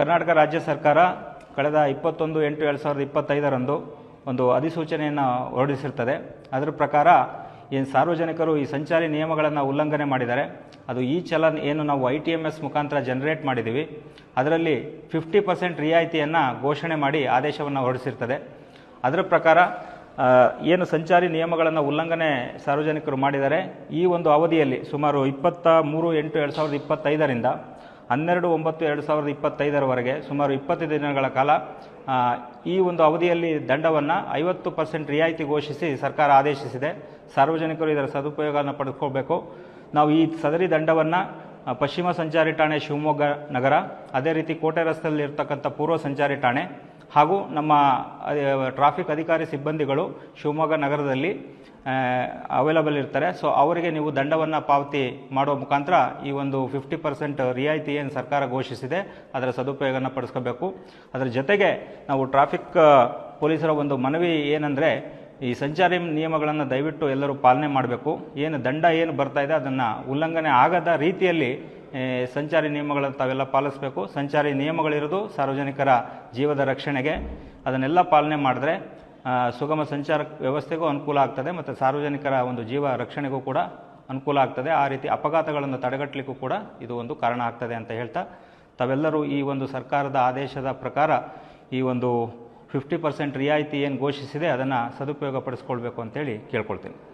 ಕರ್ನಾಟಕ ರಾಜ್ಯ ಸರ್ಕಾರ ಕಳೆದ 21/8/2025 ಒಂದು ಅಧಿಸೂಚನೆಯನ್ನು ಹೊರಡಿಸಿರುತ್ತದೆ. ಅದರ ಪ್ರಕಾರ ಏನು ಸಾರ್ವಜನಿಕರು ಈ ಸಂಚಾರಿ ನಿಯಮಗಳನ್ನು ಉಲ್ಲಂಘನೆ ಮಾಡಿದ್ದಾರೆ, ಅದು ಈ ಚಲನ್ ಏನು ನಾವು ITMS ಮುಖಾಂತರ ಜನರೇಟ್ ಮಾಡಿದ್ದೀವಿ, ಅದರಲ್ಲಿ 50% ರಿಯಾಯಿತಿಯನ್ನು ಘೋಷಣೆ ಮಾಡಿ ಆದೇಶವನ್ನು ಹೊರಡಿಸಿರ್ತದೆ. ಅದರ ಪ್ರಕಾರ ಏನು ಸಂಚಾರಿ ನಿಯಮಗಳನ್ನು ಉಲ್ಲಂಘನೆ ಸಾರ್ವಜನಿಕರು ಮಾಡಿದ್ದಾರೆ, ಈ ಒಂದು ಅವಧಿಯಲ್ಲಿ ಸುಮಾರು 23/8/2025 12/9/2025 ಸುಮಾರು 20 ದಿನಗಳ ಕಾಲ ಈ ಒಂದು ಅವಧಿಯಲ್ಲಿ ದಂಡವನ್ನು 50% ರಿಯಾಯಿತಿ ಘೋಷಿಸಿ ಸರ್ಕಾರ ಆದೇಶಿಸಿದೆ. ಸಾರ್ವಜನಿಕರು ಇದರ ಸದುಪಯೋಗವನ್ನು ಪಡೆದುಕೊಳ್ಬೇಕು. ನಾವು ಈ ಸದರಿ ದಂಡವನ್ನು ಪಶ್ಚಿಮ ಸಂಚಾರಿ ಠಾಣೆ ಶಿವಮೊಗ್ಗ ನಗರ, ಅದೇ ರೀತಿ ಕೋಟೆ ರಸ್ತೆಯಲ್ಲಿ ಇರ್ತಕ್ಕಂಥ ಪೂರ್ವ ಸಂಚಾರಿ ಠಾಣೆ ಹಾಗೂ ನಮ್ಮ ಟ್ರಾಫಿಕ್ ಅಧಿಕಾರಿ ಸಿಬ್ಬಂದಿಗಳು ಶಿವಮೊಗ್ಗ ನಗರದಲ್ಲಿ ಅವೈಲಬಲ್ ಇರ್ತಾರೆ. ಸೊ ಅವರಿಗೆ ನೀವು ದಂಡವನ್ನು ಪಾವತಿ ಮಾಡುವ ಮುಖಾಂತರ ಈ ಒಂದು 50% ರಿಯಾಯಿತಿ ಏನು ಸರ್ಕಾರ ಘೋಷಿಸಿದೆ ಅದರ ಸದುಪಯೋಗವನ್ನು ಪಡಿಸ್ಕೋಬೇಕು. ಅದರ ಜೊತೆಗೆ ನಾವು ಟ್ರಾಫಿಕ್ ಪೊಲೀಸರ ಒಂದು ಮನವಿ ಏನಂದರೆ, ಈ ಸಂಚಾರಿ ನಿಯಮಗಳನ್ನು ದಯವಿಟ್ಟು ಎಲ್ಲರೂ ಪಾಲನೆ ಮಾಡಬೇಕು. ಏನು ದಂಡ ಏನು ಬರ್ತಾ ಇದೆ ಅದನ್ನು ಉಲ್ಲಂಘನೆ ಆಗದ ರೀತಿಯಲ್ಲಿ ಸಂಚಾರಿ ನಿಯಮಗಳನ್ನು ತಾವೆಲ್ಲ ಪಾಲಿಸಬೇಕು. ಸಂಚಾರಿ ನಿಯಮಗಳಿರೋದು ಸಾರ್ವಜನಿಕರ ಜೀವದ ರಕ್ಷಣೆಗೆ. ಅದನ್ನೆಲ್ಲ ಪಾಲನೆ ಮಾಡಿದ್ರೆ ಸುಗಮ ಸಂಚಾರ ವ್ಯವಸ್ಥೆಗೂ ಅನುಕೂಲ ಆಗ್ತದೆ ಮತ್ತು ಸಾರ್ವಜನಿಕರ ಒಂದು ಜೀವ ರಕ್ಷಣೆಗೂ ಕೂಡ ಅನುಕೂಲ ಆಗ್ತದೆ. ಆ ರೀತಿ ಅಪಘಾತಗಳನ್ನು ತಡೆಗಟ್ಟಲಿಕ್ಕೂ ಕೂಡ ಇದು ಒಂದು ಕಾರಣ ಆಗ್ತದೆ ಅಂತ ಹೇಳ್ತಾ, ತಾವೆಲ್ಲರೂ ಈ ಒಂದು ಸರ್ಕಾರದ ಆದೇಶದ ಪ್ರಕಾರ ಈ ಒಂದು 50% ರಿಯಾಯಿತಿ ಏನು ಘೋಷಿಸಿದೆ ಅದನ್ನು ಸದುಪಯೋಗ ಪಡಿಸ್ಕೊಳ್ಬೇಕು ಅಂತೇಳಿ ಕೇಳ್ಕೊಳ್ತೀನಿ.